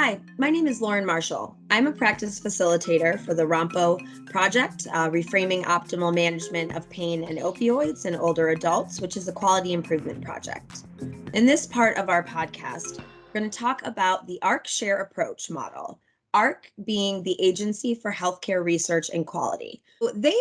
Hi, my name is Lauren Marshall. I'm a practice facilitator for the ROMPO project, Reframing Optimal Management of Pain and Opioids in Older Adults, which is a quality improvement project. In this part of our podcast, we're going to talk about the AHRQ Share Approach model, AHRQ being the Agency for Healthcare Research and Quality. They've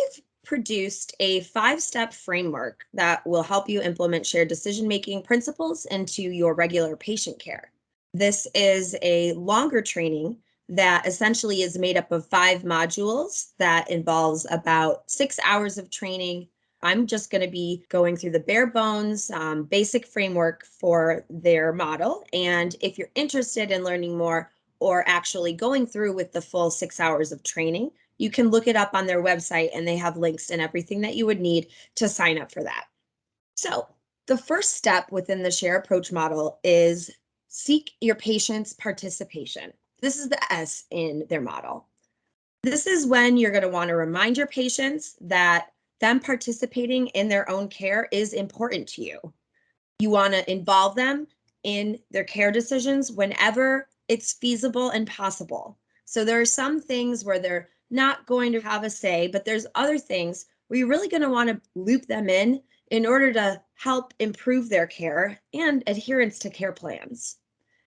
produced a 5-step framework that will help you implement shared decision-making principles into your regular patient care. This is a longer training that essentially is made up of 5 modules that involves about 6 hours of training. I'm just going to be going through the bare bones basic framework for their model. And if you're interested in learning more or actually going through with the full 6 hours of training, you can look it up on their website and they have links and everything that you would need to sign up for that. So the first step within the Share Approach model is seek your patient's participation. This is the S in their model. This is when you're going to want to remind your patients that them participating in their own care is important to you. You want to involve them in their care decisions whenever it's feasible and possible. So there are some things where they're not going to have a say, but there's other things where you're really going to want to loop them in order to help improve their care and adherence to care plans.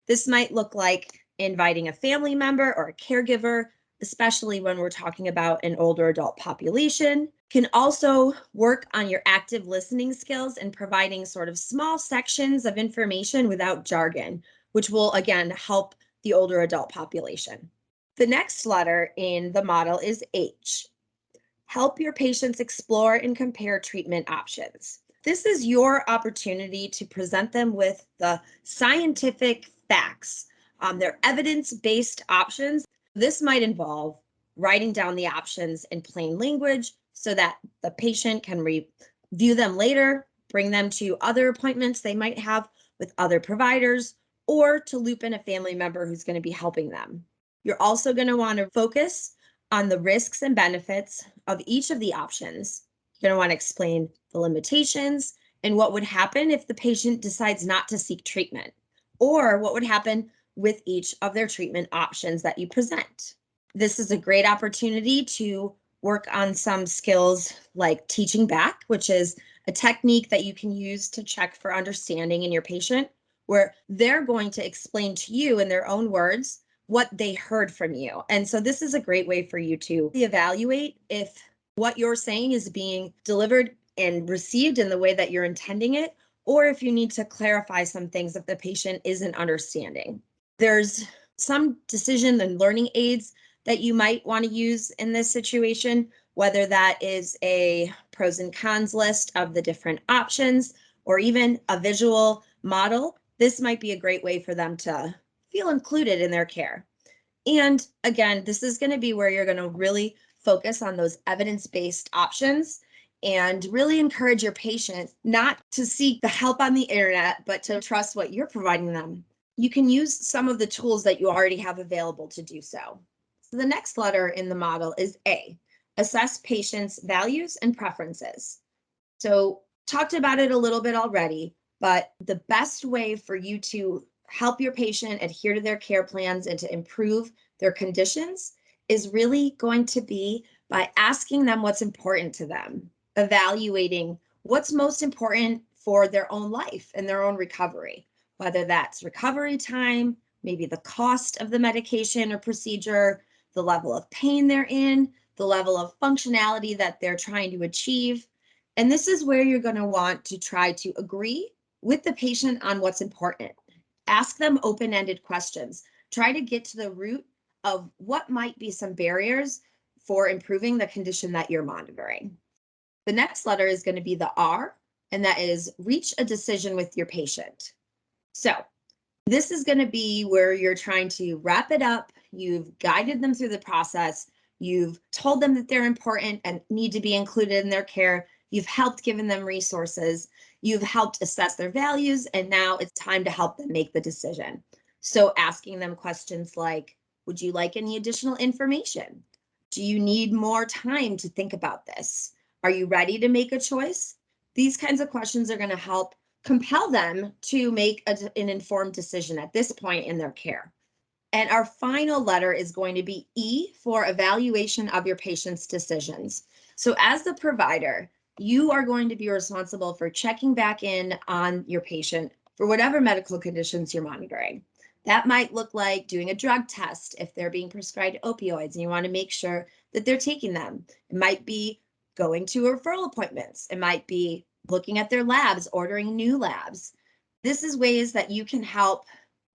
This might look like inviting a family member or a caregiver, especially when we're talking about an older adult population. Can also work on your active listening skills and providing sort of small sections of information without jargon, which will again help the older adult population. The next letter in the model is H. Help your patients explore and compare treatment options. This is your opportunity to present them with the scientific facts, their evidence-based options. This might involve writing down the options in plain language so that the patient can review them later, bring them to other appointments they might have with other providers, or to loop in a family member who's going to be helping them. You're also going to want to focus on the risks and benefits of each of the options. You're going to want to explain the limitations and what would happen if the patient decides not to seek treatment, or what would happen with each of their treatment options that you present. This is a great opportunity to work on some skills like teaching back, which is a technique that you can use to check for understanding in your patient, where they're going to explain to you in their own words what they heard from you. And so this is a great way for you to evaluate if what you're saying is being delivered and received in the way that you're intending it, or if you need to clarify some things that the patient isn't understanding. There's some decision and learning aids that you might want to use in this situation, whether that is a pros and cons list of the different options, or even a visual model. This might be a great way for them to feel included in their care. And again, this is going to be where you're going to really focus on those evidence-based options and really encourage your patient not to seek the help on the internet, but to trust what you're providing them. You can use some of the tools that you already have available to do so. So the next letter in the model is A, assess patients' values and preferences. So talked about it a little bit already, but the best way for you to help your patient adhere to their care plans and to improve their conditions is really going to be by asking them what's important to them, evaluating what's most important for their own life and their own recovery, whether that's recovery time, maybe the cost of the medication or procedure, the level of pain they're in, the level of functionality that they're trying to achieve. And this is where you're going to want to try to agree with the patient on what's important. Ask them open-ended questions. Try to get to the root of what might be some barriers for improving the condition that you're monitoring. The next letter is going to be the R, and that is reach a decision with your patient. So this is going to be where you're trying to wrap it up. You've guided them through the process. You've told them that they're important and need to be included in their care. You've helped given them resources. You've helped assess their values, and now it's time to help them make the decision. So asking them questions like, would you like any additional information? Do you need more time to think about this? Are you ready to make a choice? These kinds of questions are going to help compel them to make an informed decision at this point in their care. And our final letter is going to be E for evaluation of your patient's decisions. So as the provider, you are going to be responsible for checking back in on your patient for whatever medical conditions you're monitoring. That might look like doing a drug test if they're being prescribed opioids and you want to make sure that they're taking them. It might be going to referral appointments. It might be looking at their labs, ordering new labs. This is ways that you can help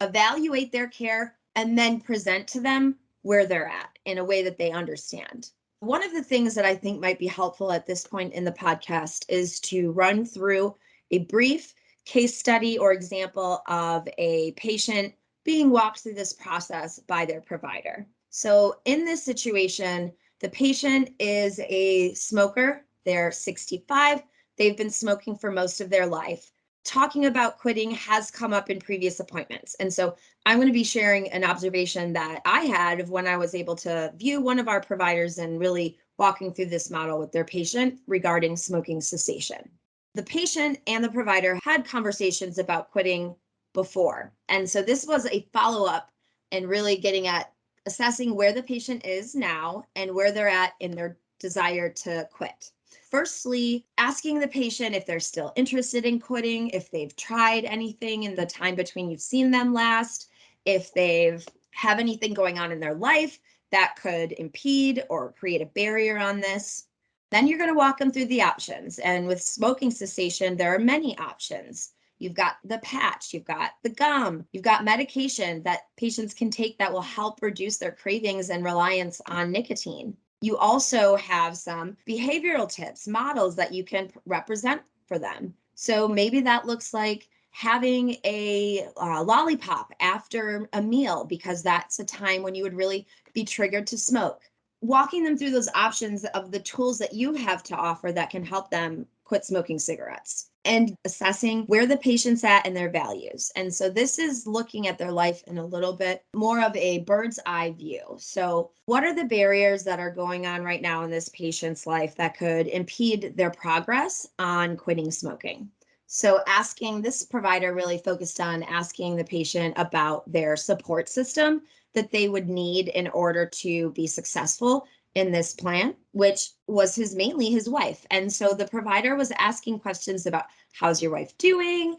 evaluate their care and then present to them where they're at in a way that they understand. One of the things that I think might be helpful at this point in the podcast is to run through a brief case study or example of a patient being walked through this process by their provider. So in this situation, the patient is a smoker. They're 65. They've been smoking for most of their life. Talking about quitting has come up in previous appointments. And so I'm going to be sharing an observation that I had of when I was able to view one of our providers and really walking through this model with their patient regarding smoking cessation. The patient and the provider had conversations about quitting before. And so this was a follow-up and really getting at assessing where the patient is now and where they're at in their desire to quit. Firstly, asking the patient if they're still interested in quitting, if they've tried anything in the time between you've seen them last, if they've have anything going on in their life that could impede or create a barrier on this. Then you're going to walk them through the options. And with smoking cessation, there are many options. You've got the patch, you've got the gum, you've got medication that patients can take that will help reduce their cravings and reliance on nicotine. You also have some behavioral tips, models that you can represent for them. So maybe that looks like having a lollipop after a meal, because that's a time when you would really be triggered to smoke. Walking them through those options of the tools that you have to offer that can help them quit smoking cigarettes, and assessing where the patient's at and their values. And so this is looking at their life in a little bit more of a bird's eye view. So what are the barriers that are going on right now in this patient's life that could impede their progress on quitting smoking? So asking, this provider really focused on asking the patient about their support system that they would need in order to be successful in this plan, which was mainly his wife. And so the provider was asking questions about, how's your wife doing?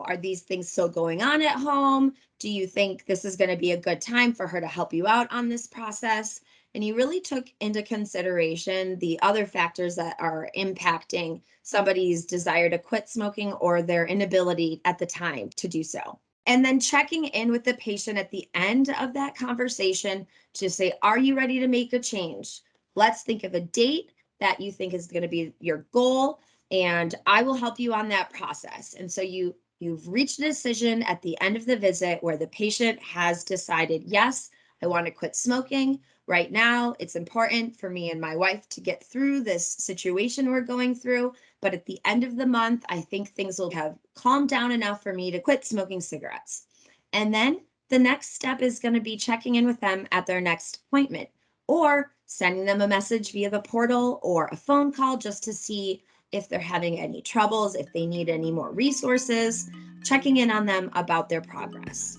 Are these things still going on at home? Do you think this is going to be a good time for her to help you out on this process? And he really took into consideration the other factors that are impacting somebody's desire to quit smoking or their inability at the time to do so. And then checking in with the patient at the end of that conversation to say, are you ready to make a change? Let's think of a date that you think is going to be your goal, and I will help you on that process. And so you've reached a decision at the end of the visit where the patient has decided, yes, I want to quit smoking. Right now, it's important for me and my wife to get through this situation we're going through. But at the end of the month, I think things will have calmed down enough for me to quit smoking cigarettes. And then the next step is going to be checking in with them at their next appointment, or sending them a message via the portal or a phone call just to see if they're having any troubles, if they need any more resources, checking in on them about their progress.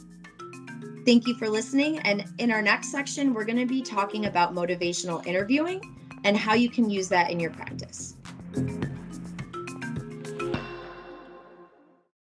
Thank you for listening. And in our next section, we're going to be talking about motivational interviewing and how you can use that in your practice.